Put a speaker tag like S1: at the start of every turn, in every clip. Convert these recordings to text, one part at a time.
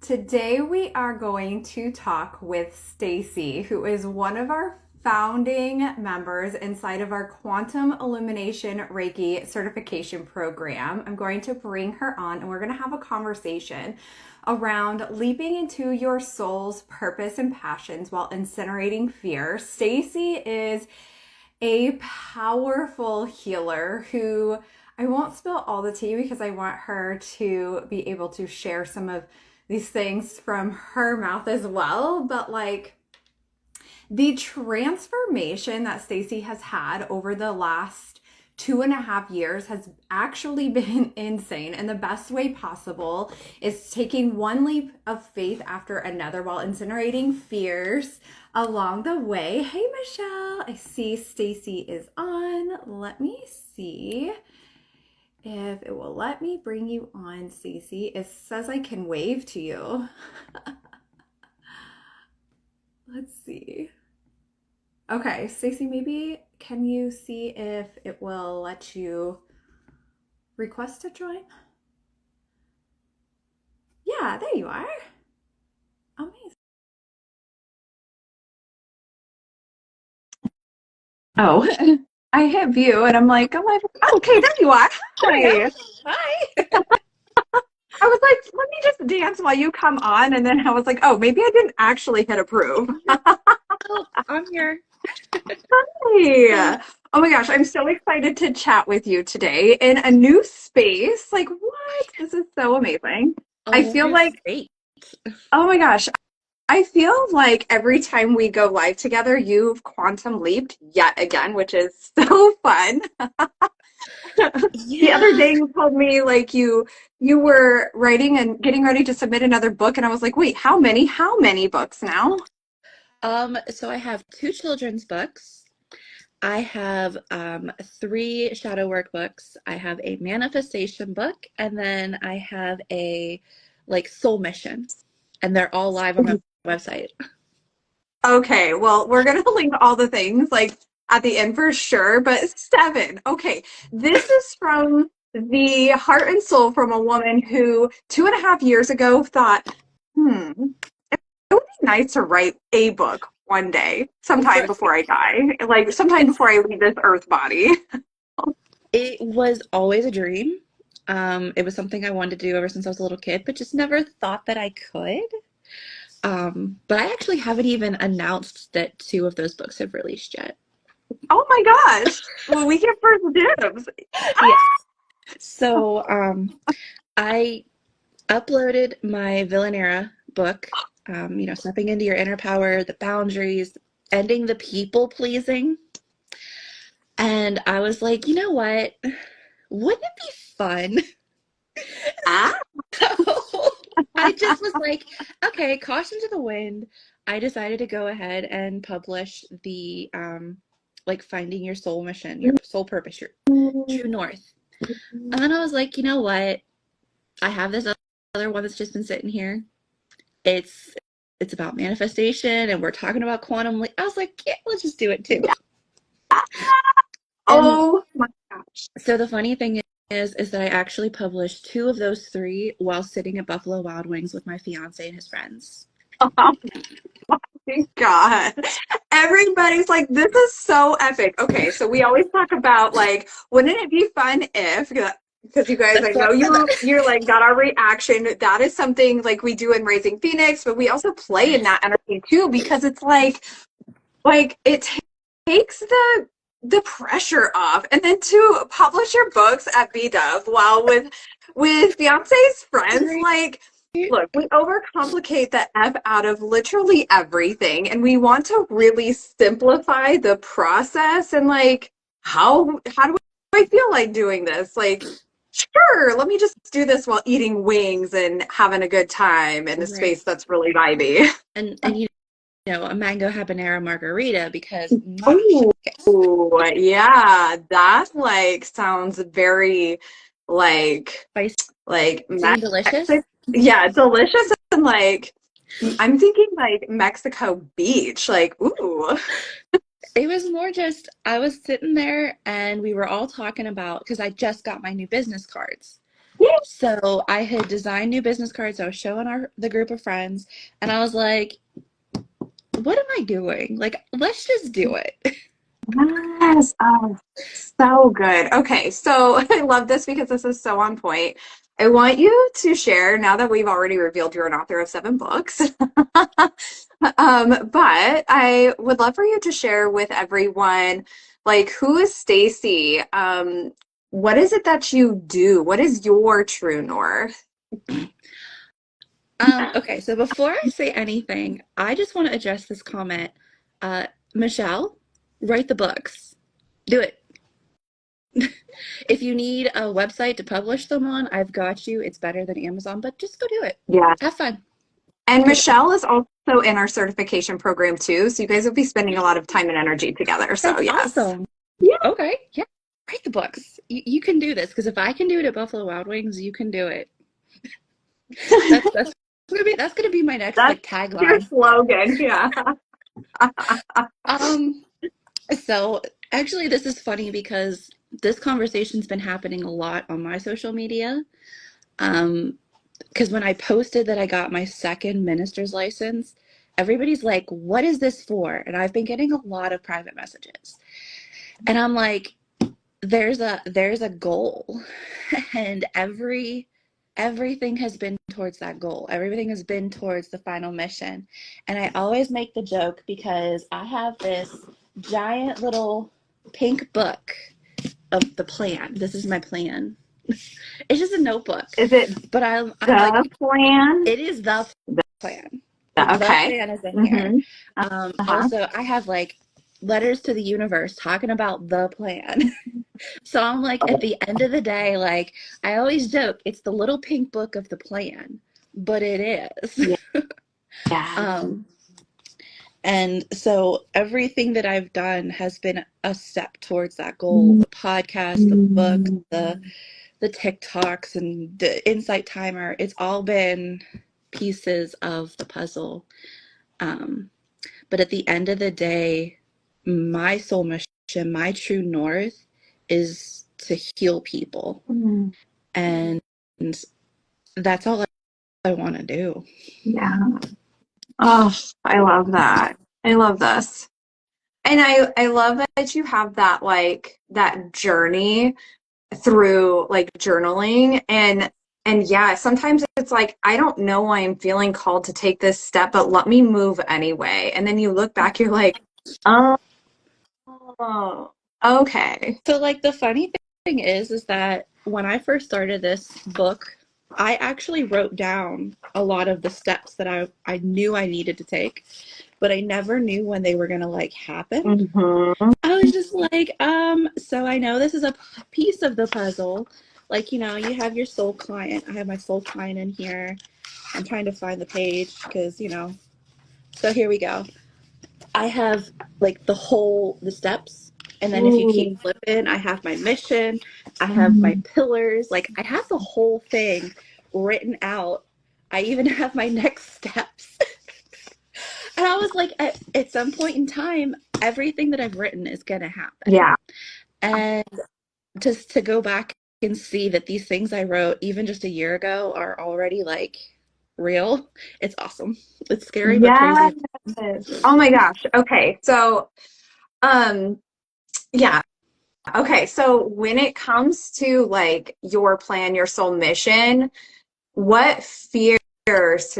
S1: Today we are going to talk with Stacie, who is one of our founding members inside of our Quantum Illumination Reiki Certification program. I'm going to bring her on and we're going to have a conversation around leaping into your soul's purpose and passions while incinerating fear. Stacie is a powerful healer who I won't spill all the tea because I want her to be able to share some of these things from her mouth as well. But like the transformation that Stacie has had over the last 2.5 years has actually been insane. And the best way possible is taking one leap of faith after another while incinerating fears along the way. Hey, Michelle, I see Stacie is on. Let me see if it will let me bring you on, Stacie. It says I can wave to you. Let's see. Okay, Stacie, maybe can you see if it will let you request to join? Yeah, there you are. Amazing. Oh, I hit view and I'm like, oh, okay, there you are. Hi.
S2: Hi.
S1: I was like, let me just dance while you come on. And then I was like, oh, maybe I didn't actually hit approve.
S2: Oh, I'm here.
S1: Hey. Oh my gosh, I'm so excited to chat with you today in a new space. Like, what? This is so amazing.
S2: A
S1: I
S2: whole
S1: feel
S2: new
S1: like,
S2: state.
S1: oh my gosh, I feel like every time we go live together, you've quantum leaped yet again, which is so fun. The other
S2: Yeah.
S1: day you told me like you were writing and getting ready to submit another book, and I was like, wait, how many? How many books now?
S2: So I have two children's books. I have three shadow work books. I have a manifestation book, and then I have a soul mission. And they're all live on my website.
S1: Okay, well, we're gonna link all the things like at the end for sure, but seven. Okay, this is from the heart and soul from a woman who 2.5 years ago thought, it would be nice to write a book one day, sometime before I die, like sometime before I leave this earth body.
S2: It was always a dream. It was something I wanted to do ever since I was a little kid, but just never thought that I could. But I actually haven't even announced that two of those books have released yet.
S1: Oh my gosh. Well, we get first dibs.
S2: Yeah. So I uploaded my Villanera book, stepping into your inner power, the boundaries, ending the people pleasing. And I was like, you know what? Wouldn't it be fun?
S1: Ah,
S2: So I just was like, okay, caution to the wind. I decided to go ahead and publish the finding your soul mission, your soul purpose, your true north. And then I was like, you know what? I have this other one that's just been sitting here. It's it's about manifestation and we're talking about quantum. I was like, yeah, let's just do it too. And
S1: oh my gosh.
S2: so the funny thing is that I actually published two of those three while sitting at Buffalo Wild Wings with my fiance and his friends.
S1: Thank God. Everybody's like, this is so epic. Okay, so we always talk about like, wouldn't it be fun if, because you guys, I
S2: That's
S1: know
S2: what
S1: you're like got our reaction. That is something like we do in Raising Phoenix, but we also play in that energy too because it's like it takes the pressure off, and then to publish your books at B-Dub while with fiance's friends, like. Look, we overcomplicate the F out of literally everything, and we want to really simplify the process and like how do I feel like doing this? Like, sure, let me just do this while eating wings and having a good time in a
S2: right.
S1: space that's really vibey.
S2: And a mango habanero margarita because mwah,
S1: Oh,
S2: kiss.
S1: yeah, that like sounds very like
S2: Spicy
S1: like
S2: and delicious.
S1: Mexican. Yeah, delicious and like I'm thinking like Mexico Beach. Like, ooh.
S2: It was more just I was sitting there and we were all talking about because I just got my new business cards. So I had designed new business cards. I was showing the group of friends, and I was like, what am I doing? Like, let's just do it.
S1: Yes. Oh, so good. Okay. So I love this because this is so on point. I want you to share, now that we've already revealed you're an author of 7 books, but I would love for you to share with everyone, like, who is Stacie? What is it that you do? What is your true north?
S2: Okay, so before I say anything, I just want to address this comment. Uh, Michelle, write the books. Do it. If you need a website to publish them on, I've got you. It's better than Amazon, but just go do it.
S1: Yeah.
S2: Have fun.
S1: And Michelle is also in our certification program too. So you guys will be spending a lot of time and energy together. So
S2: That's
S1: yes.
S2: awesome.
S1: Yeah.
S2: Okay, yeah. Write the books. You can do this because if I can do it at Buffalo Wild Wings, you can do it. That's gonna be my next
S1: That's
S2: like
S1: your
S2: tagline.
S1: slogan. Yeah.
S2: Um, so actually this is funny because this conversation's been happening a lot on my social media. Because when I posted that I got my second minister's license, everybody's like, what is this for? And I've been getting a lot of private messages. And I'm like, there's a goal. And everything has been towards that goal. Everything has been towards the final mission. And I always make the joke because I have this giant little pink book of the plan. This is my plan. It's just a notebook.
S1: Is it
S2: But I'm like,
S1: the plan?
S2: it is the plan. The
S1: Okay.
S2: plan is in here.
S1: Mm-hmm. Uh-huh.
S2: Also, I have like letters to the universe talking about the plan. So I'm like, at the end of the day, like I always joke, it's the little pink book of the plan, but it is.
S1: Yeah. Yeah.
S2: Um, and so everything that I've done has been a step towards that goal. The podcast, the book, the TikToks, and the Insight Timer. It's all been pieces of the puzzle. Um, but at the end of the day, my soul mission, my true north is to heal people. And that's all I want to do.
S1: Yeah. Oh, I love that. I love this. And I love that you have that like that journey through like journaling and yeah, sometimes it's like I don't know why I'm feeling called to take this step, but let me move anyway. And then you look back, you're like, oh, okay.
S2: So, like, the funny thing is that when I first started this book, I actually wrote down a lot of the steps that I knew I needed to take, but I never knew when they were going to like happen.
S1: Mm-hmm.
S2: I was just like, so I know this is a piece of the puzzle. Like, you have your soul client. I have my soul client in here. I'm trying to find the page because, so here we go. I have like the steps. And then if you keep
S1: Ooh.
S2: flipping, I have my mission. I have my pillars. Like I have the whole thing written out. I even have my next steps. And I was like, at some point in time, everything that I've written is going to happen.
S1: Yeah.
S2: And just to go back and see that these things I wrote even just a year ago are already like real, it's awesome. It's scary but
S1: Yes.
S2: crazy.
S1: Oh my gosh. Okay. So, yeah. Okay. So when it comes to like your plan, your soul mission, what fears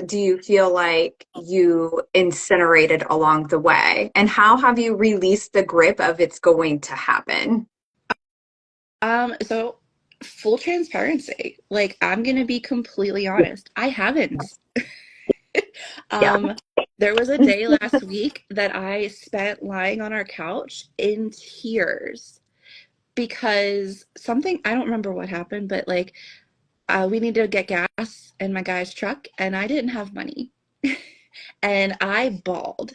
S1: do you feel like you incinerated along the way? And how have you released the grip of it's going to happen?
S2: So full transparency, like I'm gonna be completely honest. I haven't.
S1: Yeah.
S2: Um, there was a day last week that I spent lying on our couch in tears because something, I don't remember what happened, but like we needed to get gas in my guy's truck and I didn't have money. And I bawled.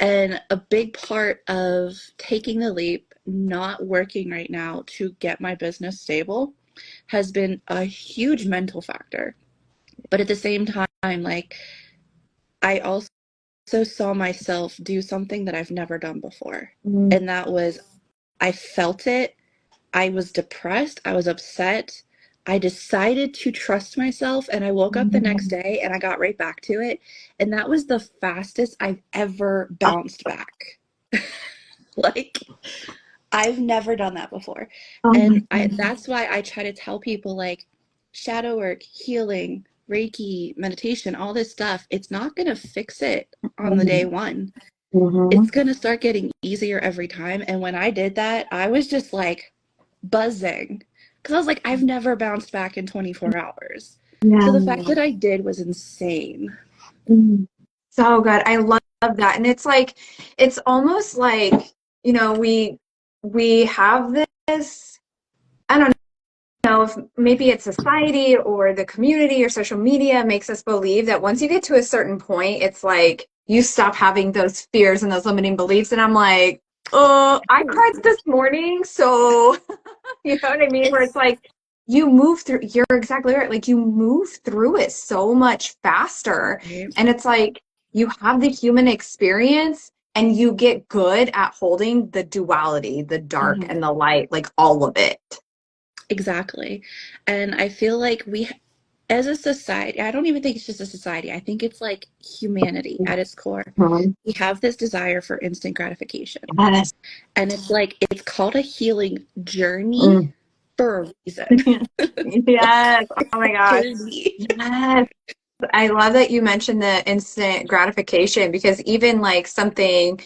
S2: And a big part of taking the leap, not working right now to get my business stable, has been a huge mental factor. But at the same time, like, I also saw myself do something that I've never done before.
S1: Mm.
S2: And that was, I felt it. I was depressed. I was upset. I decided to trust myself, and I woke up the next day and I got right back to it. And that was the fastest I've ever bounced back. Like, I've never done that before.
S1: Oh my
S2: And
S1: goodness.
S2: that's why I try to tell people like shadow work, healing, Reiki, meditation, all this stuff, it's not going to fix it on the day one. It's
S1: Mhm.
S2: going to start getting easier every time. And when I did that, I was just like buzzing because I was like, I've never bounced back in 24 hours. So the fact
S1: Yeah.
S2: that I did was insane.
S1: Mm. So good. I love that. And it's like, it's almost like, we have this, I don't know if maybe it's society or the community or social media makes us believe that once you get to a certain point, it's like you stop having those fears and those limiting beliefs. And I'm like, oh, I cried this morning. So, you know what I mean? Where it's
S2: It's
S1: like you move through, you're exactly right. Like you move through it so much faster.
S2: right.
S1: And it's like you have the human experience and you get good at holding the duality, the dark
S2: Mhm.
S1: and the light, like all of it.
S2: Exactly. And I feel like as a society, I don't even think it's just a society. I think it's like humanity at its core.
S1: Mhm.
S2: We have this desire for instant gratification.
S1: Yes.
S2: And it's like, it's called a healing journey
S1: Mm.
S2: for a reason.
S1: Yes. Oh my gosh.
S2: Journey.
S1: Yes. I love that you mentioned the instant gratification because even like something,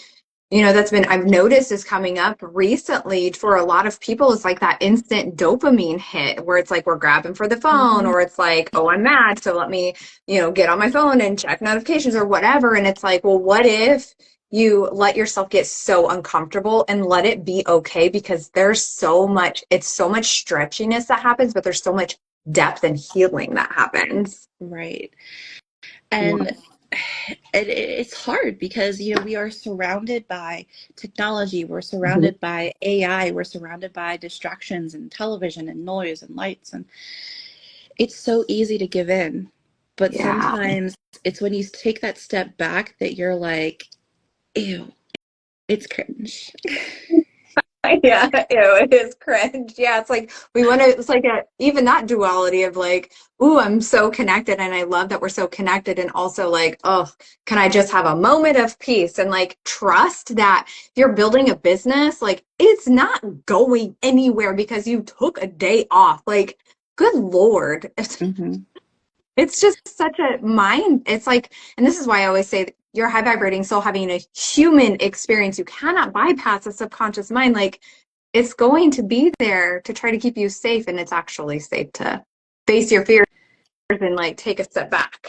S1: that's been, I've noticed is coming up recently for a lot of people is like that instant dopamine hit where it's like we're grabbing for the phone
S2: Mhm.
S1: or it's like, oh, I'm mad. So let me, get on my phone and check notifications or whatever. And it's like, well, what if you let yourself get so uncomfortable and let it be okay because it's so much stretchiness that happens, but there's so much depth and healing that happens.
S2: Right.
S1: Yeah.
S2: And it's hard because, we are surrounded by technology, we're
S1: Mhm.
S2: surrounded by AI, we're surrounded by distractions and television and noise and lights. And it's so easy to give in. But
S1: Yeah.
S2: sometimes it's when you take that step back that you're like, ew, it's cringe.
S1: Yeah, ew, it is cringe. Yeah, it's like it's like even that duality of like, ooh, I'm so connected and I love that we're so connected and also like, oh, can I just have a moment of peace and like trust that if you're building a business, like it's not going anywhere because you took a day off. Like, good Lord.
S2: Hmm.
S1: It's just such a mind. It's like, and this is why I always say that you're high vibrating soul having a human experience. You cannot bypass a subconscious mind. Like it's going to be there to try to keep you safe, and it's actually safe to face your fears and like take a step back.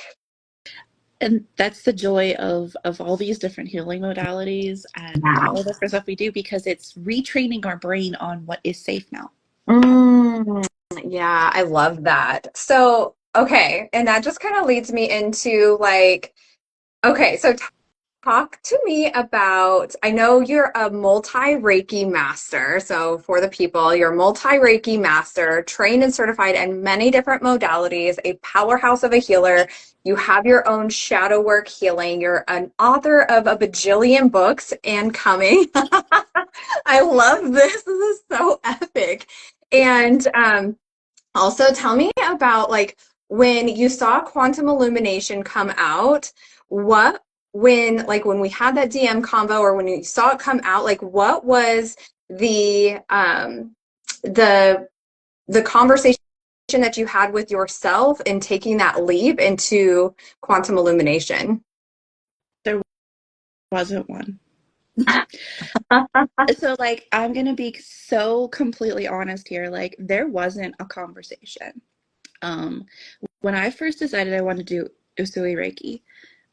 S2: And that's the joy of all these different healing modalities and
S1: Yeah.
S2: all the different stuff we do because it's retraining our brain on what is safe now.
S1: Mm, yeah, I love that. So, okay, and that just kind of leads me into like, okay, so talk to me about, I know you're a multi-Reiki master. So for the people, you're a multi-Reiki master, trained and certified in many different modalities, a powerhouse of a healer. You have your own shadow work healing. You're an author of a bajillion books and coming. I love this. This is so epic. And also tell me about like when you saw Quantum Illumination come out, what when we had that DM convo or when you saw it come out, like what was the the conversation that you had with yourself in taking that leap into quantum illumination?
S2: There wasn't one. So, like, I'm gonna be so completely honest here. Like, there wasn't a conversation. Um, when I first decided I wanted to do Usui Reiki,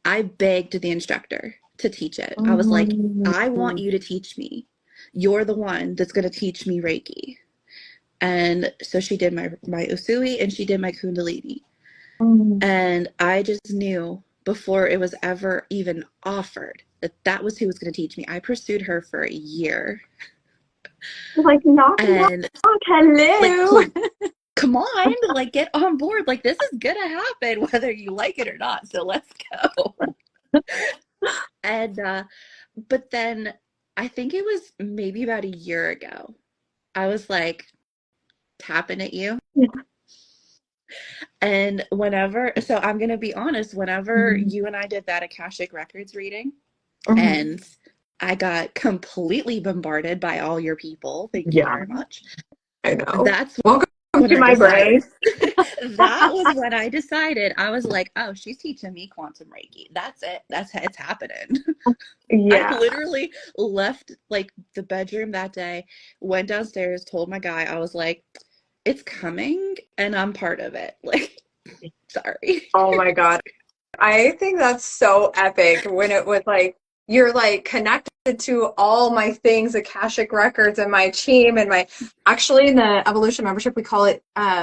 S2: I begged the instructor to teach it. I was like,
S1: Mm,
S2: I want you to teach me. You're the one that's gonna teach me Reiki. And so she did my Usui and she did my Kundalini.
S1: mm.
S2: And I just knew before it was ever even offered that that was who was going to teach me. I pursued her for a year.
S1: Like knock knock,
S2: And like,
S1: hello.
S2: come on, like, get on board. Like, this is going to happen whether you like it or not. So let's go. And, but then I think it was maybe about a year ago, I was like tapping at you. And so I'm going to be honest, whenever
S1: Mhm.
S2: you and I did that Akashic Records reading,
S1: Mhm.
S2: and I got completely bombarded by all your people, thank you
S1: Yeah,
S2: very much.
S1: I know.
S2: That's
S1: Welcome
S2: when
S1: to
S2: I
S1: my
S2: decided.
S1: brain.
S2: That was when I decided. I was like, oh, she's teaching me quantum Reiki. That's it. It's happening. I
S1: Yeah.
S2: literally left like the bedroom that day, went downstairs, told my guy, I was like, it's coming and I'm part of it. Like, sorry.
S1: Oh my God. I think that's so epic when it was like you're like connected to all my things, Akashic records and my team and my actually in the evolution membership we call it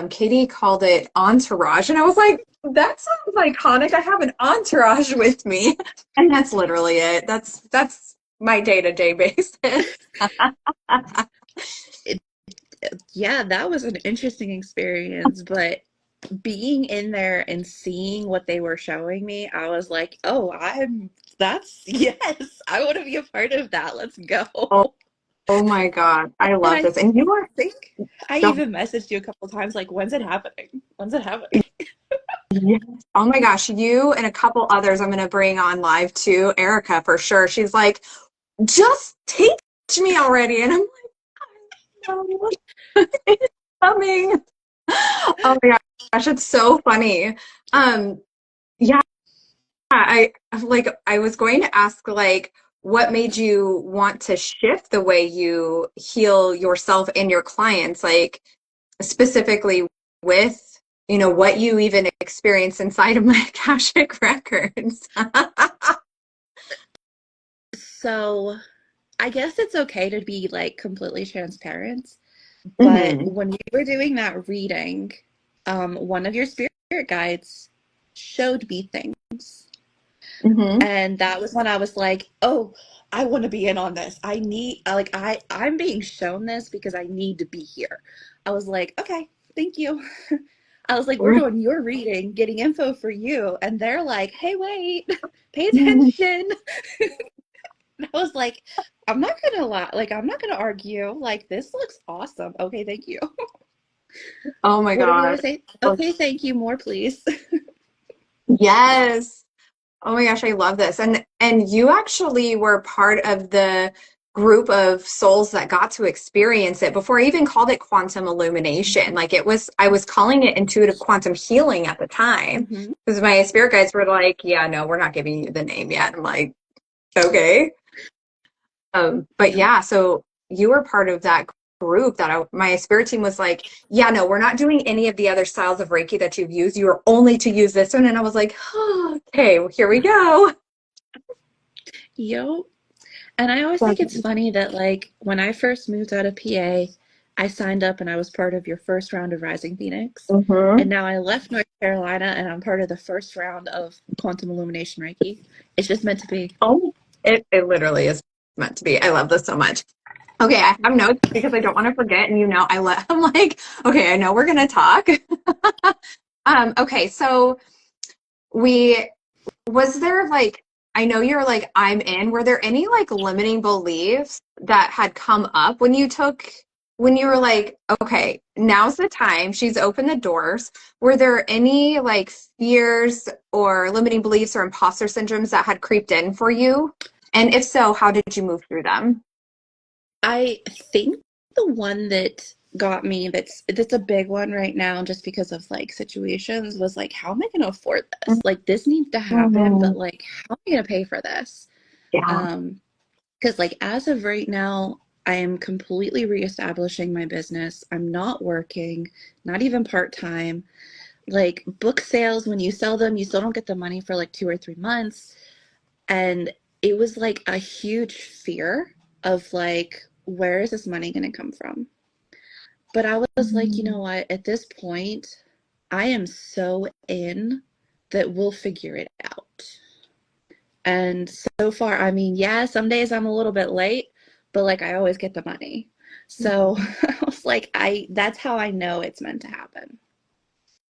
S1: Katie called it entourage. And I was like, that sounds iconic. I have an entourage with me. And that's literally it. That's my day-to-day basis.
S2: It, yeah, that was an interesting experience, but being in there and seeing what they were showing me, I was like, oh, yes, I want to be a part of that. Let's
S1: Oh,
S2: go.
S1: oh my God. I
S2: And
S1: love
S2: I
S1: this. And you are
S2: think I
S1: the
S2: even messaged you a couple times, like, when's it happening? When's it happening?
S1: Yes. Oh my gosh, you and a couple others I'm going to bring on live too. Erica, for sure. She's like, just teach me already. And I'm like, no, it's coming. Oh my gosh, it's so funny. Yeah, I was going to ask like what made you want to shift the way you heal yourself and your clients, like specifically with what you even experience inside of my Akashic records.
S2: So I guess it's okay to be like completely transparent. But
S1: Hmm.
S2: when we were doing that reading, one of your spirit guides showed me things.
S1: Hmm.
S2: And that was when I was like, oh, I want to be in on this. I'm being shown this because I need to be here. I was like, okay, thank you. I was like, we're doing your reading, getting info for you. And they're like, hey, wait, pay attention. And I was like, I'm not gonna lie, like I'm not gonna argue. Like this looks awesome. Okay, thank you.
S1: Oh my
S2: What are we gonna
S1: God.
S2: say? Okay, thank you, more please.
S1: Yes. Oh my gosh, I love this. And you actually were part of the group of souls that got to experience it before I even called it quantum illumination. Like I was calling it intuitive quantum healing at the time
S2: Hmm.
S1: because my spirit guides were like, yeah, no, we're not giving you the name yet. I'm like, okay. But
S2: Yep.
S1: yeah, so you were part of that group that my spirit team was like, yeah, no, we're not doing any of the other styles of Reiki that you've used. You are only to use this one. And I was like, oh, okay, well, here we go.
S2: Yo. And I always think it's funny that like when I first moved out of PA, I signed up and I was part of your first round of Rising Phoenix.
S1: Mm-hmm.
S2: And now I left North Carolina and I'm part of the first round of Quantum Illumination Reiki. It's just meant to be.
S1: Oh, it literally is meant to be. I love this so much. Okay, I have notes because I don't want to forget. And I'm like, okay, I know we're gonna talk. Okay, so we was there like I know you're like I'm in. Were there any like limiting beliefs that had come up when you were like, okay, now's the time. She's opened the doors. Were there any like fears or limiting beliefs or imposter syndromes that had creeped in for you? And if so, how did you move through them?
S2: I think the one that got me that's a big one right now just because of like situations was like how am I going to afford this? Like this needs to happen,
S1: Mhm.
S2: but like how am I going to pay for this?
S1: Yeah.
S2: Because like as of right now, I am completely reestablishing my business. I'm not working, not even part-time. Like book sales, when you sell them, you still don't get the money for like 2 or 3 months. And it was like a huge fear of like, where is this money going to come from? But I was like, you know
S1: Mhm.
S2: what? At this point, I am so in that we'll figure it out. And so far, I mean, yeah, some days I'm a little bit late, but like I always get the money. So I was like, that's how I know it's meant to happen.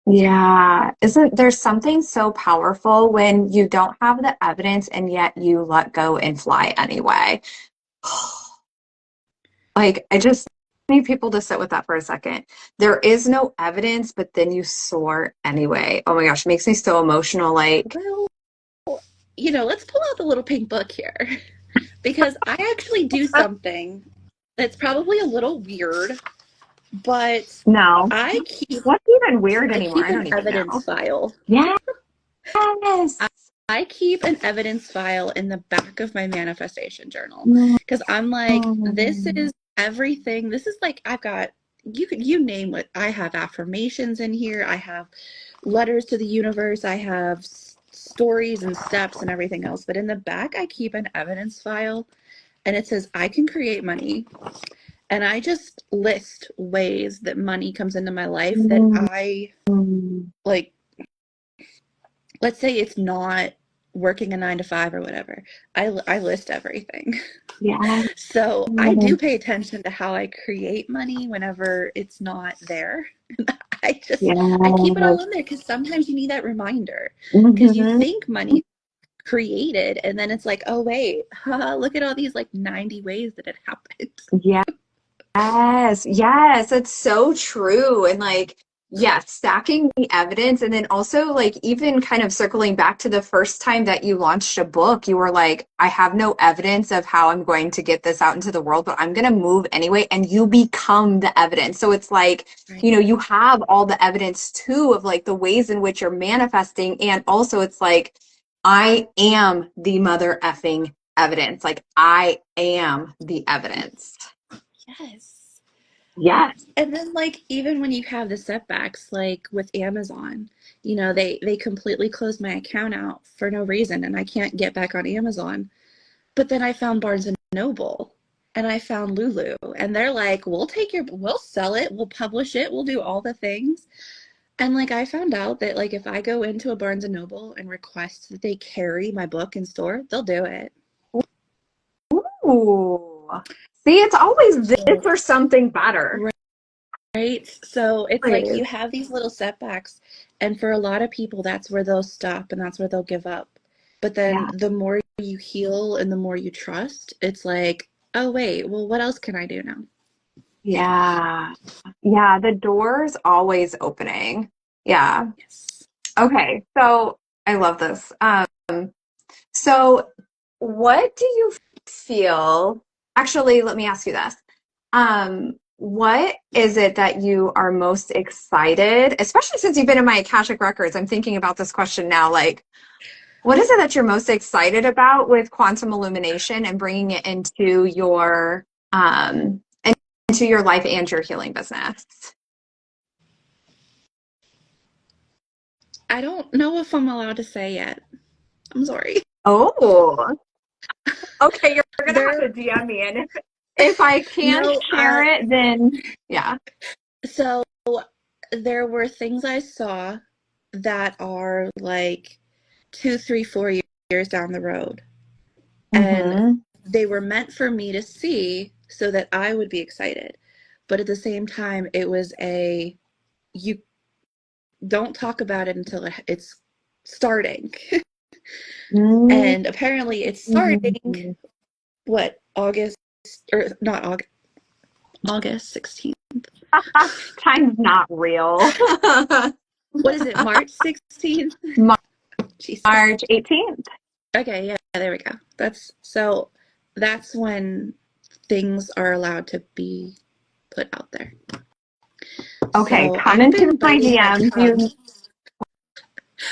S1: Yeah. Isn't there something so powerful when you don't have the evidence and yet you let go and fly anyway? Like, I just need people to sit with that for a second. There is no evidence, but then you soar anyway. Oh my gosh, it makes me so emotional. Like,
S2: Well, let's pull out the little pink book here because I actually do something that's probably a little weird, but
S1: no.
S2: I keep
S1: What's even weird anymore? I
S2: an
S1: don't even know.
S2: evidence file.
S1: Yes.
S2: I keep an evidence file in the back of my manifestation journal because I'm like, this is everything. This is like, I've got, you name it. I have affirmations in here. I have letters to the universe. I have stories and steps and everything else. But in the back, I keep an evidence file and it says, I can create money. And I just list ways that money comes into my life that I like. Let's say it's not working a 9 to 5 or whatever. I list everything.
S1: Yeah.
S2: So I do pay attention to how I create money whenever it's not there. I keep it all in there because sometimes you need that reminder because you think money created and then it's like, oh wait, look at all these like 90 ways that it happened.
S1: Yeah. Yes, it's so true. And like, yes, stacking the evidence. And then also, like, even kind of circling back to the first time that you launched a book, you were like, I have no evidence of how I'm going to get this out into the world, but I'm going to move anyway. And you become the evidence. So it's like,
S2: Right.
S1: you have all the evidence too of like the ways in which you're manifesting. And also, it's like, I am the mother effing evidence. Like, I am the evidence.
S2: Yes.
S1: Yes.
S2: And then like even when you have the setbacks like with Amazon, they completely closed my account out for no reason and I can't get back on Amazon. But then I found Barnes and Noble and I found Lulu and they're like, we'll sell it, we'll publish it, we'll do all the things. And like I found out that like if I go into a Barnes and Noble and request that they carry my book in store, they'll do it.
S1: Ooh. See, it's always this or something better.
S2: Right. So it's like
S1: Right.
S2: you have these little setbacks, and for a lot of people, that's where they'll stop and that's where they'll give up. But then
S1: Yeah.
S2: the more you heal and the more you trust, it's like, oh, wait, well, what else can I do now?
S1: Yeah. Yeah. The door's always opening. Yeah.
S2: Yes.
S1: Okay. So I love this. So what do you feel? Actually, let me ask you this. What is it that you are most excited, especially since you've been in my Akashic records? I'm thinking about this question now. Like, what is it that you're most excited about with quantum illumination and bringing it into your life and your healing business?
S2: I don't know if I'm allowed to say yet. I'm sorry.
S1: Oh, okay. You're gonna have
S2: There,
S1: to DM me, and if I can't
S2: no,
S1: share it, then yeah.
S2: so there were things I saw that are like 2, 3, 4 years down the road. And
S1: Mm-hmm.
S2: they were meant for me to see so that I would be excited. But at the same time, it was you don't talk about it until it's starting. And apparently it's starting,
S1: Mm-hmm.
S2: what, August, or not August, August 16th.
S1: Time's not real.
S2: What is it, March 16th? Jesus.
S1: March 18th.
S2: Okay, yeah, there we go. That's when things are allowed to be put out there.
S1: Okay,
S2: So
S1: come
S2: I've
S1: into
S2: been
S1: my
S2: biting my
S1: DMs.
S2: tongue.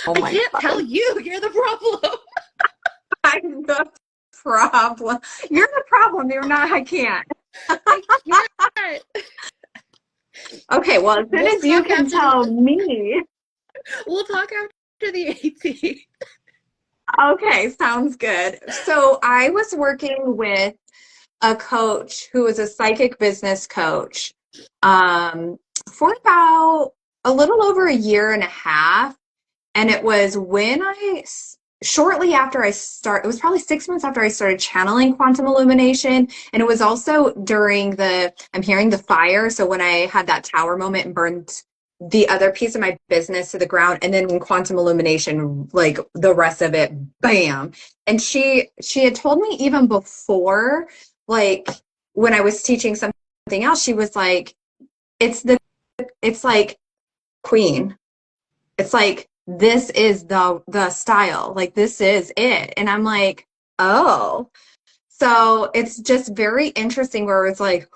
S1: Oh
S2: I
S1: my
S2: can't tell
S1: God.
S2: you. You're the problem.
S1: I'm the problem. You're the problem. You're not, I can't.
S2: I can't.
S1: Okay, well, as soon
S2: We'll
S1: as you
S2: talk
S1: can
S2: after
S1: tell me.
S2: we'll talk after the 18th.
S1: Okay, sounds good. So I was working with a coach who was a psychic business coach for about a little over a year and a half. And it was shortly after it was probably 6 months after I started channeling quantum illumination. And it was also during I'm hearing the fire. So when I had that tower moment and burned the other piece of my business to the ground, and then when quantum illumination, like the rest of it, bam. And she had told me even before, like when I was teaching something else, she was like, it's like queen. It's like this is the style. Like this is it. And I'm like, oh. So it's just very interesting where it's like,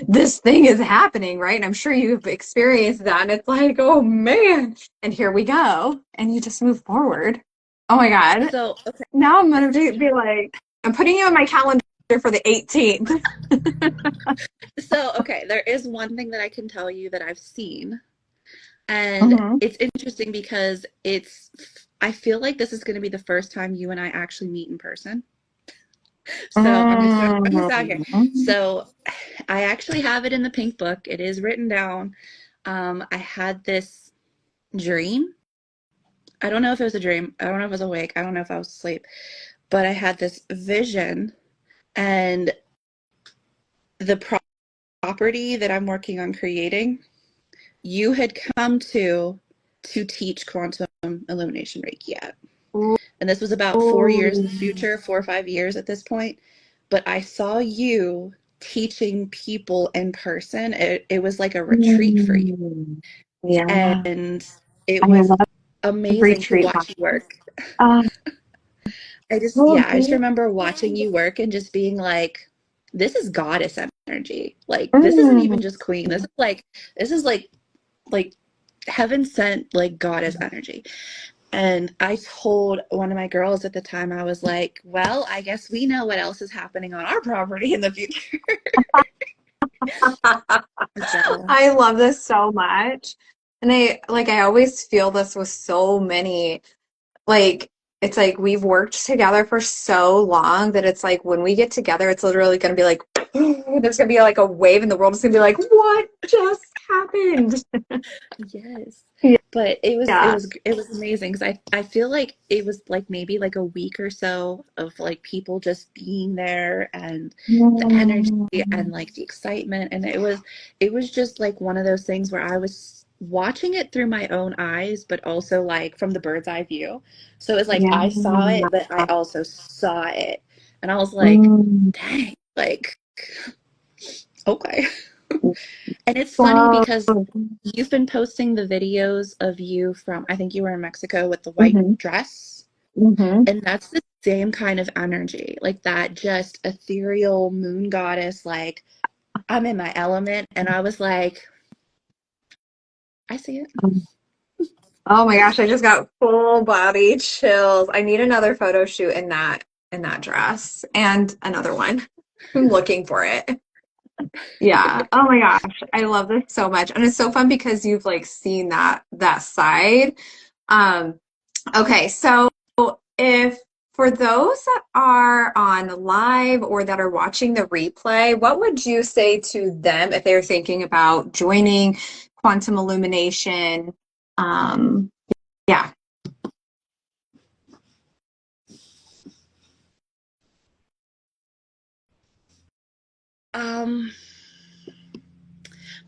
S1: this thing is happening, right? And I'm sure you've experienced that. And it's like, oh man. And here we go. And you just move forward. Oh my God.
S2: So, okay.
S1: Now I'm going to be like, I'm putting you on my calendar for the 18th.
S2: So, okay, there is one thing that I can tell you that I've seen. And it's interesting because I feel like this is going to be the first time you and I actually meet in person. So I'm just going to put this out here. So I actually have it in the pink book. It is written down. I had this dream. I don't know if it was a dream. I don't know if I was awake. I don't know if I was asleep. But I had this vision, and the property that I'm working on creating, you had come to teach Quantum Illumination Reiki at. And this was about 4 years in the future, 4 or 5 years at this point. But I saw you teaching people in person. It was like a retreat for you.
S1: Yeah.
S2: And it was amazing to watch you work. I just remember watching you work and just being like, this is goddess energy. Like, this isn't even just queen. This is like heaven sent, like, goddess energy. And I told one of my girls at the time, I was like, well, I guess we know what else is happening on our property in the future.
S1: I love this so much. And I always feel this with so many, like, it's like we've worked together for so long that it's like when we get together, it's literally going to be like, there's going to be like a wave and the world is going to be like, what just happened?
S2: Yes.
S1: Yeah.
S2: But it was amazing because I feel like it was like maybe like a week or so of like people just being there and the energy and like the excitement, and it was just like one of those things where I was watching it through my own eyes, but also like from the bird's eye view. So it was like I saw it, but I also saw it, and I was like, dang, like, okay. And it's funny because you've been posting the videos of you from, I think you were in Mexico with the white dress. And that's the same kind of energy, like that just ethereal moon goddess, like I'm in my element. And I was like, I see it.
S1: Oh my gosh, I just got full body chills. I need another photo shoot in that dress and another one. I'm looking for it. Yeah. Oh my gosh. I love this so much. And it's so fun because you've like seen that side. Okay, so if for those that are on live or that are watching the replay, what would you say to them if they're thinking about joining Quantum Illumination? Yeah.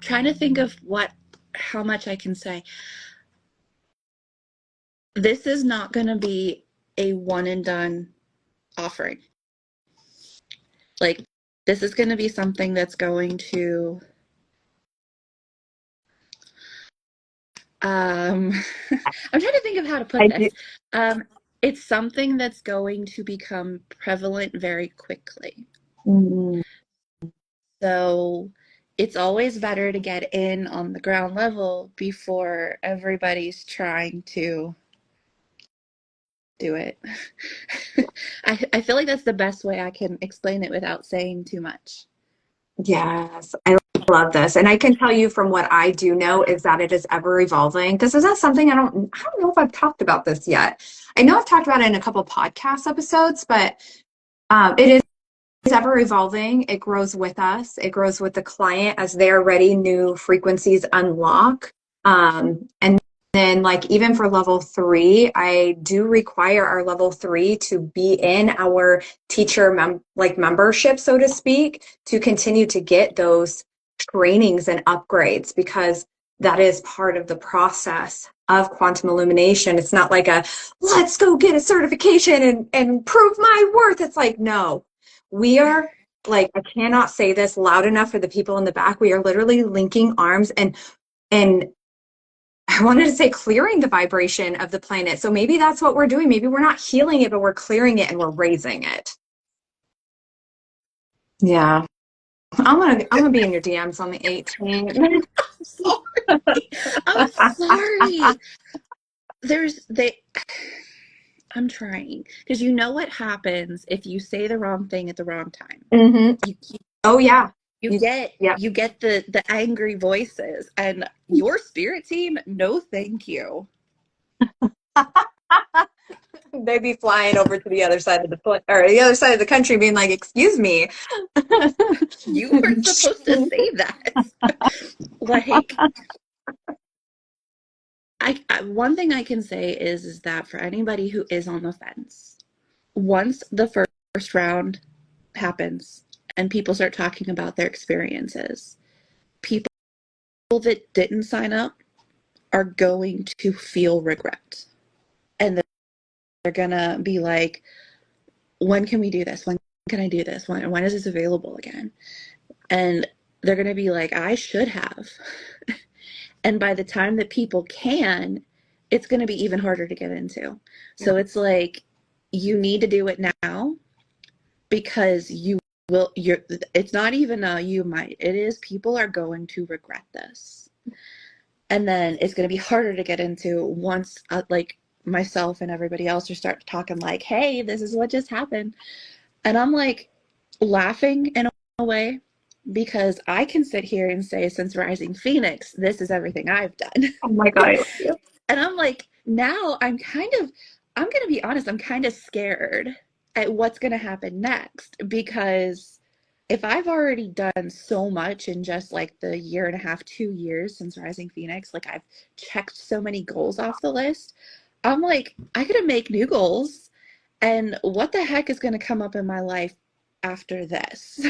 S2: Trying to think of how much I can say. This is not going to be a one and done offering. Like, this is going to be something that's going to I'm trying to think of how to put this. It's something that's going to become prevalent very quickly. So it's always better to get in on the ground level before everybody's trying to do it. I feel like that's the best way I can explain it without saying too much.
S1: Yes, I love this. And I can tell you from what I do know is that it is ever evolving. This is not something I don't know if I've talked about this yet. I know I've talked about it in a couple podcast episodes, but it is ever evolving. It grows with us. It grows with the client as they're ready, new frequencies unlock. And then like even for level 3, I do require our level 3 to be in our teacher membership, so to speak, to continue to get those trainings and upgrades, because that is part of the process of quantum illumination. It's not like let's go get a certification and prove my worth. It's like, no, we are like, I cannot say this loud enough for the people in the back. We are literally linking arms and I wanted to say clearing the vibration of the planet. So maybe that's what we're doing. Maybe we're not healing it, but we're clearing it and we're raising it. Yeah. I'm gonna be in your DMs on the 18th.
S2: Sorry. I'm sorry. I'm trying because you know what happens if you say the wrong thing at the wrong time.
S1: Mm-hmm.
S2: You
S1: Oh yeah.
S2: you get
S1: yeah.
S2: you get the angry voices, and your spirit team, no thank you.
S1: They'd be flying over to the other side of the other side of the country, being like, "Excuse me."
S2: You weren't supposed to say that. Like, one thing I can say is that for anybody who is on the fence, once the first round happens and people start talking about their experiences, people that didn't sign up are going to feel regret. And they're gonna be like, when can we do this? When can I do this? When is this available again? And they're gonna be like, I should have. And by the time that people can, it's gonna be even harder to get into. So it's like, you need to do it now because it's not even you might, it is, people are going to regret this. And then it's going to be harder to get into once like myself and everybody else are start talking like, hey, this is what just happened. And I'm like laughing in a way because I can sit here and say, since Rising Phoenix, this is everything I've done.
S1: Oh my God, I love you.
S2: And I'm like, now I'm going to be honest, I'm kind of scared at what's going to happen next, because if I've already done so much in just like the year and a half, 2 years since Rising Phoenix, like I've checked so many goals off the list, I'm like, I got to make new goals. And what the heck is going to come up in my life after this?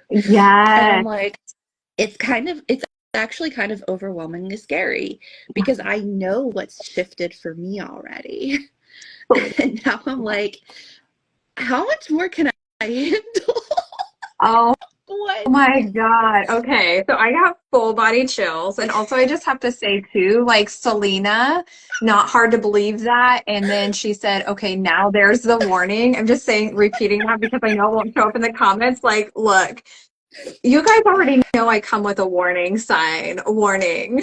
S2: And
S1: Yeah.
S2: I'm like, it's actually kind of overwhelmingly scary because I know what's shifted for me already. And now I'm like, how much more can I handle?
S1: Oh
S2: What?
S1: my God. Okay. So I got full body chills. And also, I just have to say, too, like Selena, not hard to believe that. And then she said, okay, now there's the warning. I'm just saying, repeating that because I know it won't show up in the comments. Like, look, you guys already know I come with a warning sign, a warning.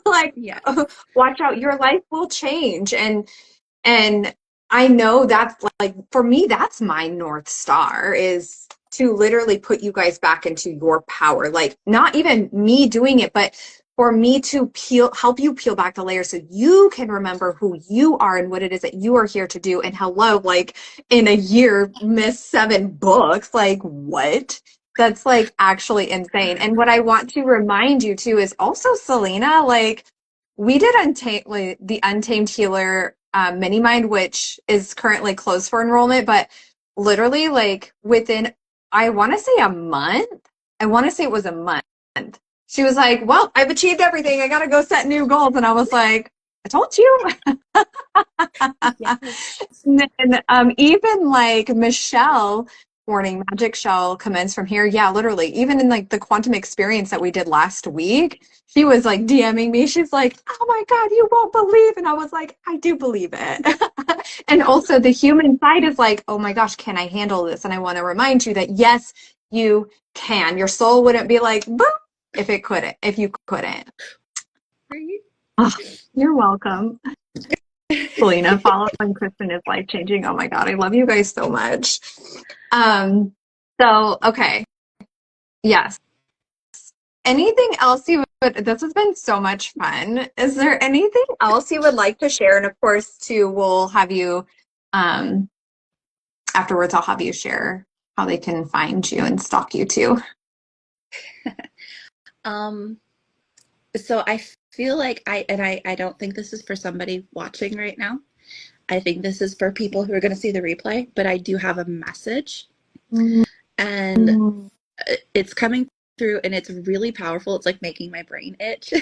S1: Like,
S2: Yes.
S1: watch out, your life will change. And I know that's like, for me, that's my North Star, is to literally put you guys back into your power. Like, not even me doing it, but for me to help you peel back the layers so you can remember who you are and what it is that you are here to do. And hello, like, in a year, miss 7 books. Like, what? That's like actually insane. And what I want to remind you too is also, Selena, like, we did the Untamed Healer mini mind, which is currently closed for enrollment, but literally, like, within, I want to say a month, I want to say it was a month, she was like, well, I've achieved everything. I got to go set new goals. And I was like, I told you.
S2: Yes.
S1: And then even like Michelle, warning, magic shall commence from here. Yeah, literally. Even in like the quantum experience that we did last week, she was like DMing me. She's like, oh my God, you won't believe. And I was like, I do believe it. And also the human side is like, oh my gosh, can I handle this? And I want to remind you that yes, you can. Your soul wouldn't be like, boom, if you couldn't.
S2: Right?
S1: Oh, you're welcome. Selena, following Kristen is life changing. Oh my God, I love you guys so much. So okay, yes. Anything else you would, this has been so much fun. Is there anything else you would like to share? And of course, too, we'll have you, afterwards, I'll have you share how they can find you and stalk you too.
S2: Um, so I feel like I don't think this is for somebody watching right now. I think this is for people who are going to see the replay, but I do have a message, and
S1: Mm.
S2: it's coming through and it's really powerful. It's like making my brain itch.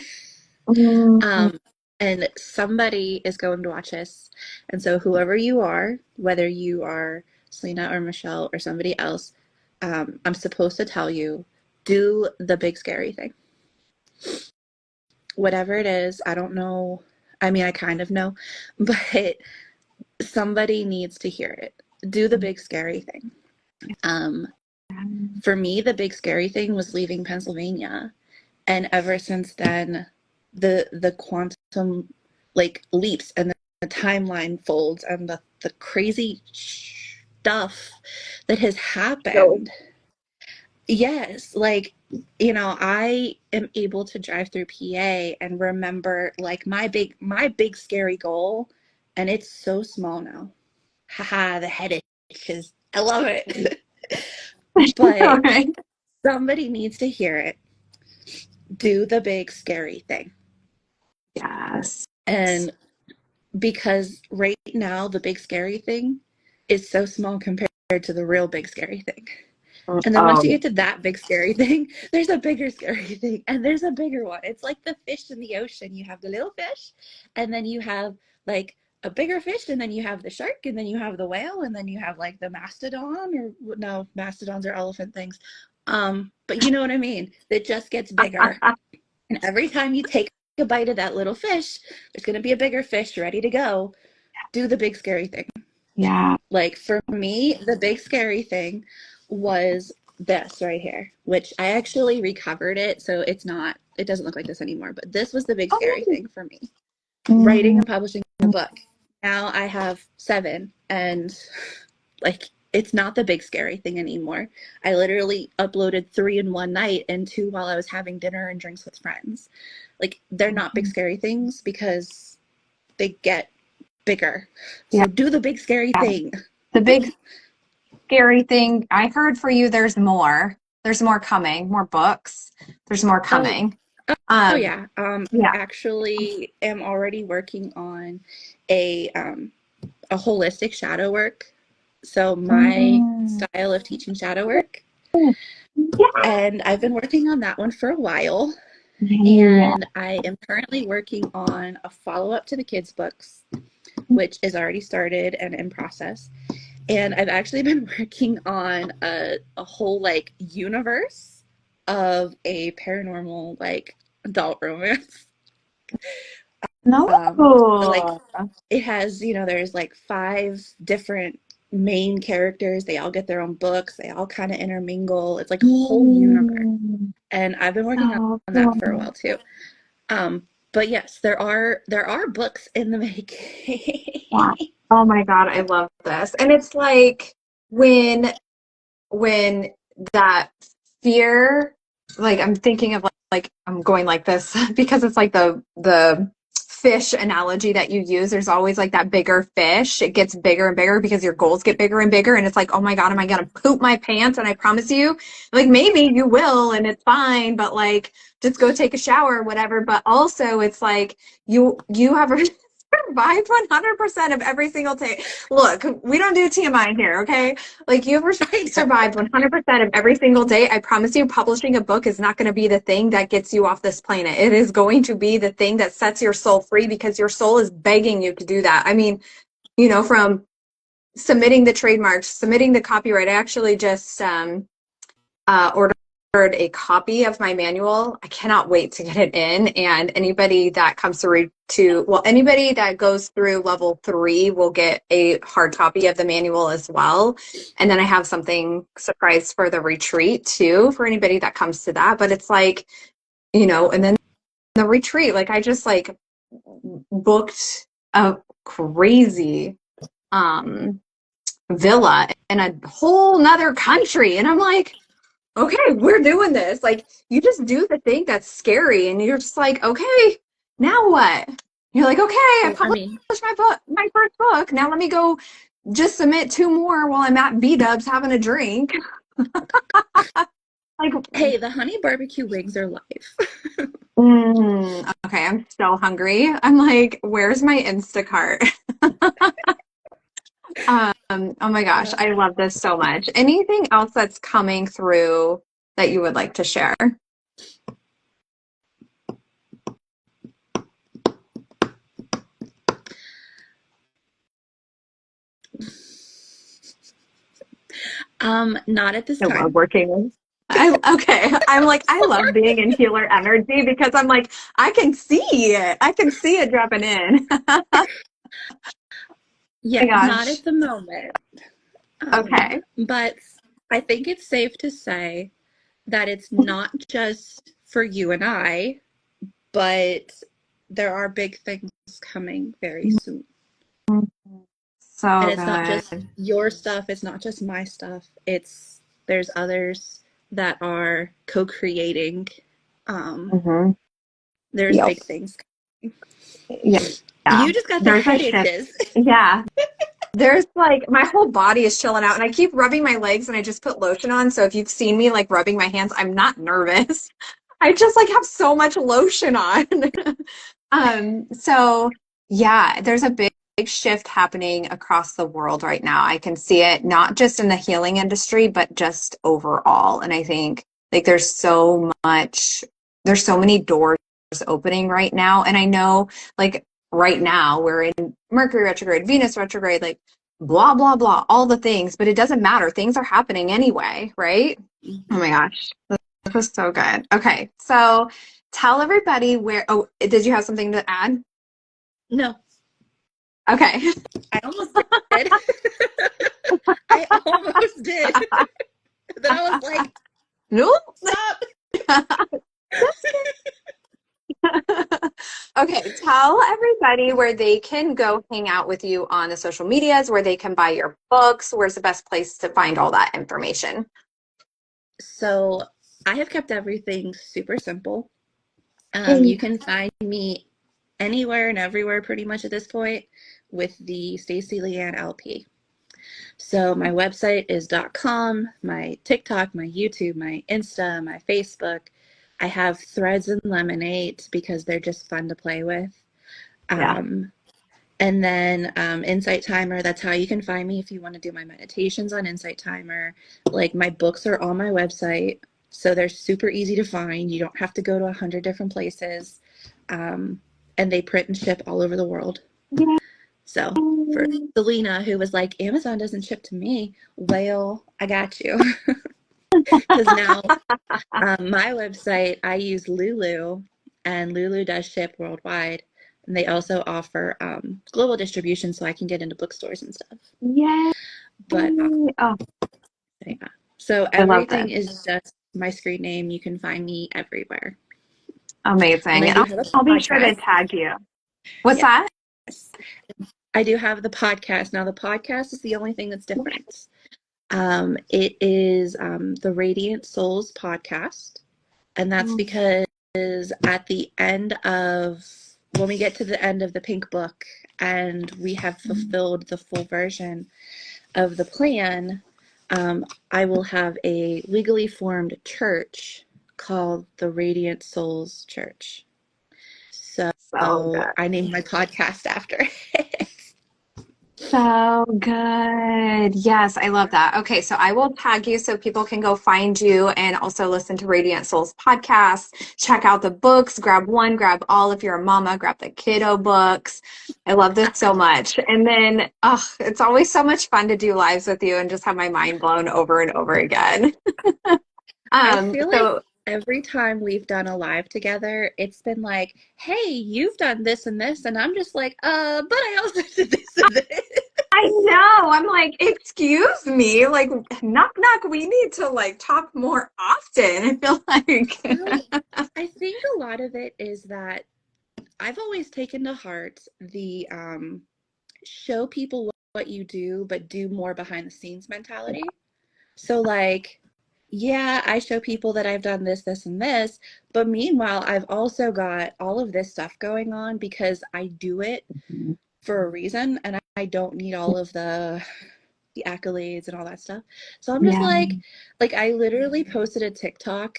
S1: Mm.
S2: um, and somebody is going to watch this. And so whoever you are, whether you are Selena or Michelle or somebody else, I'm supposed to tell you, do the big scary thing. Whatever it is, I don't know. I mean, I kind of know, but somebody needs to hear it. Do the big scary thing. Um, for me, the big scary thing was leaving Pennsylvania. And ever since then, the quantum like leaps and the timeline folds and the crazy stuff that has
S1: So,
S2: happened. Yes, like, I am able to drive through PA and remember like my big scary goal, and it's so small now. Haha, the head itches. I love it.
S1: all
S2: But
S1: right.
S2: somebody needs to hear it. Do the big scary thing.
S1: Yes.
S2: And because right now the big scary thing is so small compared to the real big scary thing. And then once you
S1: Oh,
S2: get to that big scary thing, there's a bigger scary thing, and there's a bigger one. It's like the fish in the ocean. You have the little fish, and then you have like a bigger fish, and then you have the shark, and then you have the whale, and then you have like the mastodon, or no, mastodons are elephant things. But you know what I mean? It just gets bigger. And every time you take a bite of that little fish, there's going to be a bigger fish ready to go. Do the big scary thing.
S1: yeah.
S2: Like for me, the big scary thing was this right here, which I actually recovered it. So it doesn't look like this anymore. But this was the big scary
S1: Oh,
S2: thing for me, writing
S1: mm,
S2: and publishing a book. Now I have 7, and like it's not the big scary thing anymore. I literally uploaded 3 in one night and 2 while I was having dinner and drinks with friends. Like they're not big scary things because they get bigger.
S1: yeah.
S2: So do the big scary thing.
S1: The big scary thing I heard for you, there's more. There's more coming, more books. There's more
S2: Oh,
S1: coming.
S2: oh
S1: Um,
S2: yeah. I
S1: yeah.
S2: actually am already working on a holistic shadow work. So my
S1: Mm.
S2: style of teaching shadow work,
S1: Yeah.
S2: and I've been working on that one for a while.
S1: Yeah.
S2: And I am currently working on a follow-up to the kids' books, which is already started and in process. And I've actually been working on a whole like universe of a paranormal like adult romance.
S1: No.
S2: Like it has, there's like 5 different main characters. They all get their own books. They all kind of intermingle. It's like a whole universe.
S1: Mm.
S2: And I've been working
S1: So
S2: on that for a
S1: cool.
S2: while too. But yes, there are books in the making.
S1: Yeah. Oh my God, I love this. And it's like when when that fear, like I'm thinking of like I'm going like this because it's like the fish analogy that you use. There's always like that bigger fish. It gets bigger and bigger because your goals get bigger and bigger. And it's like, oh my God, am I gonna poop my pants? And I promise you, like maybe you will and it's fine, but like just go take a shower or whatever. But also it's like you have survived 100% of every single day. Look, we don't do TMI here, okay? Like you ever
S2: I know.
S1: survived 100% of every single day. I promise you, publishing a book is not going to be the thing that gets you off this planet. It is going to be the thing that sets your soul free because your soul is begging you to do that. I mean, from submitting the trademarks, submitting the copyright. I actually just ordered a copy of my manual. I cannot wait to get it in. And anybody that comes anybody that goes through level 3 will get a hard copy of the manual as well. And then I have something surprise for the retreat too, for anybody that comes to that. But it's like, and then the retreat, like I just like booked a crazy um villa in a whole nother country. And I'm like, okay, we're doing this. Like, you just do the thing that's scary, and you're just like, okay, now what? You're like, okay, I
S2: Well, I
S1: published
S2: mean,
S1: my first book. Now let me go just submit 2 more while I'm at B Dubs having a drink. Like,
S2: hey, the honey barbecue wings are live.
S1: okay, I'm so hungry. I'm like, where's my Instacart? Oh my gosh,
S2: Yeah.
S1: I love this so much. Anything else that's coming through that you would like to share?
S2: Not at this
S1: I love
S2: time.
S1: working with. Okay. I'm like, I love being in healer energy because I'm like, I can see it. I can see it dropping in. Oh
S2: Yeah,
S1: my
S2: not
S1: gosh.
S2: at the moment.
S1: Okay.
S2: But I think it's safe to say that it's not just for you and I, but there are big things coming very soon. And
S1: So
S2: it's not just
S1: good.
S2: your stuff, it's not just my stuff. There's others that are co-creating. Um,
S1: Mm-hmm.
S2: there's
S1: Yep.
S2: big things.
S1: Yeah. Yeah.
S2: You just got the
S1: There's a
S2: headache,
S1: shift.
S2: Diz.
S1: Yeah. There's like my whole body is chilling out and I keep rubbing my legs and I just put lotion on. So if you've seen me like rubbing my hands, I'm not nervous. I just like have so much lotion on. So yeah, there's a big shift happening across the world right now. I can see it not just in the healing industry, but just overall. And I think like there's so many doors opening right now. And I know like right now we're in Mercury retrograde, Venus retrograde, like blah, blah, blah, all the things, but it doesn't matter. Things are happening anyway, right? Oh my gosh. This was so good. Okay. So tell everybody oh, did you have something to add?
S2: No,
S1: Okay.
S2: I almost did. I almost did. Then I was like,
S1: Nope.
S2: stop.
S1: Just kidding. Okay. Tell everybody where they can go hang out with you on the social medias, where they can buy your books. Where's the best place to find all that information?
S2: So I have kept everything super simple.
S1: Hey.
S2: You can find me anywhere and everywhere pretty much at this point with the Stacie Leanne LP. So my website is .com, my TikTok, my YouTube, my Insta, my Facebook. I have threads and lemonades because they're just fun to play with.
S1: Yeah.
S2: And then Insight Timer, that's how you can find me if you want to do my meditations on Insight Timer. Like my books are on my website, so they're super easy to find. You don't have to go to 100 different places. And they print and ship all over the world.
S1: Yay.
S2: So for Selena, who was like, Amazon doesn't ship to me, well, I got you. Because now my website, I use Lulu, and Lulu does ship worldwide. And they also offer global distribution so I can get into bookstores and stuff.
S1: Yay.
S2: But
S1: Oh,
S2: yeah. So
S1: I love this.
S2: everything is just my screen name. You can find me everywhere. And
S1: Amazing.
S2: I
S1: And
S2: do have a
S1: I'll be sure to
S2: podcast.
S1: tag you. What's
S2: Yes.
S1: that?
S2: I do have the podcast. Now the podcast is the only thing that's different. It is the Radiant Souls podcast. And that's because at the end of, when we get to the end of the pink book and we have fulfilled the full version of the plan, I will have a legally formed church called the Radiant Souls Church. So
S1: So good.
S2: I named my podcast after it.
S1: So good. Yes, I love that. Okay, so I will tag you so people can go find you and also listen to Radiant Souls podcast. Check out the books, grab one, grab all. If you're a mama, grab the kiddo books. I love this so much. And then, oh, it's always so much fun to do lives with you and just have my mind blown over and over again.
S2: I feel like
S1: So
S2: every time we've done a live together, it's been like, hey, you've done this and this. And I'm just like, but I also did this and this.
S1: I know. I'm like, excuse me, like knock knock, we need to like talk more often. I feel
S2: Well,
S1: like
S2: I think a lot of it is that I've always taken to heart the show people what you do, but do more behind the scenes mentality. So, like, yeah, I show people that I've done this, this, and this, but meanwhile, I've also got all of this stuff going on because I do it for a reason, and I don't need all of the accolades and all that stuff. So I'm just
S1: yeah.
S2: like I literally posted a TikTok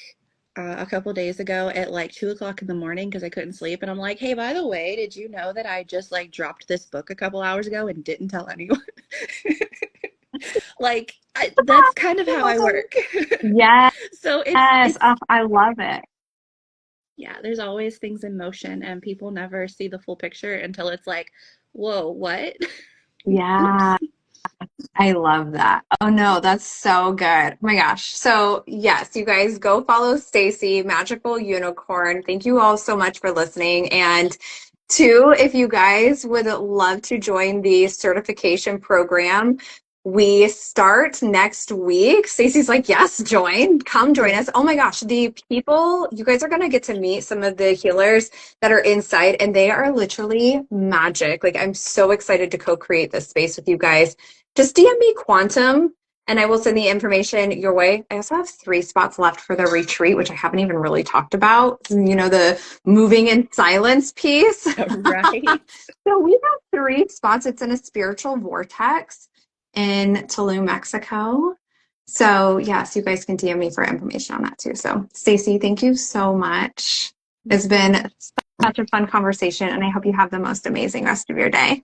S2: a couple days ago at like 2 o'clock in the morning because I couldn't sleep, and I'm like, hey, by the way, did you know that I just like dropped this book a couple hours ago and didn't tell anyone? Like that's kind of how I work.
S1: Yes.
S2: So it's
S1: Oh, I love it.
S2: yeah, there's always things in motion and people never see the full picture until it's like, whoa, what?
S1: Yeah.
S2: Oops.
S1: I love that. Oh no, that's so good. Oh my gosh. So, yes, you guys go follow Stacie, Magical Unicorn. Thank you all so much for listening. And two, if you guys would love to join the certification program, we start next week. Stacey's like, yes, join. Come join us. Oh my gosh, the people, you guys are going to get to meet some of the healers that are inside, and they are literally magic. Like, I'm so excited to co-create this space with you guys. Just DM me Quantum and I will send the information your way. I also have 3 spots left for the retreat, which I haven't even really talked about. You know, the moving in silence piece.
S2: Right.
S1: So we have 3 spots. It's in a spiritual vortex in Tulum, Mexico. So yes, you guys can DM me for information on that too. So Stacie, thank you so much. It's been such a fun conversation, and I hope you have the most amazing rest of your day.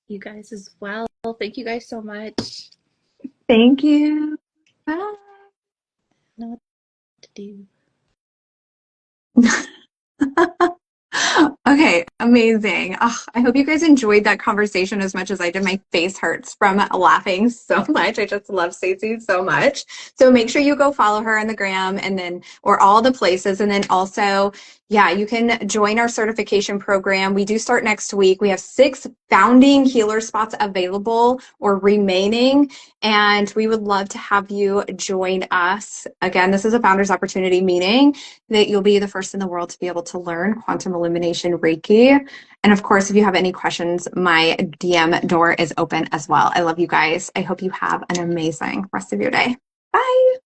S2: You guys as well. Thank you guys so much.
S1: Thank you. Bye.
S2: I know what to do.
S1: Okay, amazing. Oh, I hope you guys enjoyed that conversation as much as I did. My face hurts from laughing so much. I just love Stacie so much. So make sure you go follow her on the gram and then, or all the places. And then also, yeah, you can join our certification program. We do start next week. We have 6 founding healer spots available or remaining. And we would love to have you join us. Again, this is a founder's opportunity, meaning that you'll be the first in the world to be able to learn Quantum Illumination Reiki. And of course, if you have any questions, my DM door is open as well. I love you guys. I hope you have an amazing rest of your day. Bye.